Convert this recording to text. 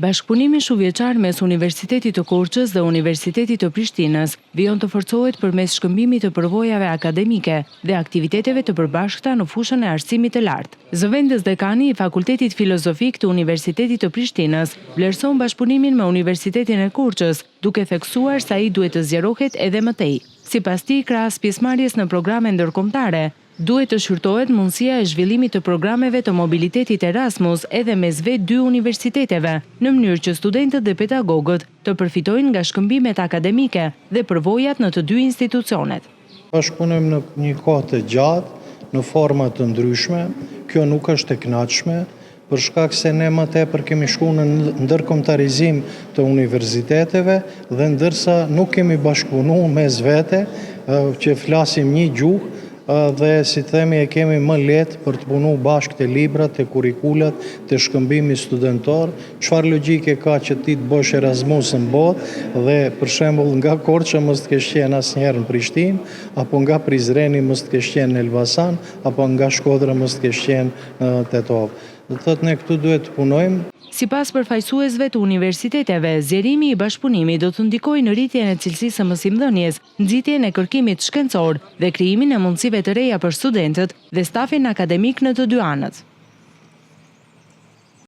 Bashkëpunimi shuvjeçar mes Universitetit të Korçës dhe Universitetit të Prishtinës vijon të forcohet përmes shkëmbimit të përvojave akademike dhe aktiviteteve të përbashkëta në fushën e arsimit të lartë. Zëvendës dekani i Fakultetit Filozofik të Universitetit të Prishtinës vlerëson bashkëpunimin me Universitetin e Korçës, duke theksuar se ai duhet të zgjerohet edhe më tej. Sipas tij, krahas pjesëmarrjes në programe ndërkombëtare, duhet të shqyrtohet mundësia e zhvillimit të programeve të mobilitetit Erasmus edhe mes vetë dy universiteteve, në mënyrë që studentët dhe pedagogët të përfitojnë nga shkëmbimet akademike dhe përvojat në të dy institucionet. Bashkëpunojmë në një kohë të gjatë, në forma të ndryshme, kjo nuk është e kënaqshme, për shkak se ne më tepër kemi shkuar në ndërkombëtarizim të universiteteve dhe ndërsa nuk kemi bashkëpunuar mes vete, që flasim një gjuhë, dhe si themi e kemi më lehtë për të punuar bashkë te librat, te kurrikulat, te shkëmbimi studentor, çfarë logjike ka që ti të bësh Erasmus në botë dhe për shembull nga Korça mos të kesh qenë asnjëherë në Prishtinë, apo nga Prizreni mos të kesh qenë në Elbasan, apo nga Shkodra mos të kesh qenë në Tetov. Do të thotë ne këtu duhet të punojmë. Sipas përfaqësuesve të universiteteve, zgjerimi i bashkëpunimit do të ndikojë në rritjen e cilësisë së mësimdhënies, nxitjen e kërkimit shkencor dhe krijimin e mundësive të reja për studentët dhe stafin akademik në të dy anët.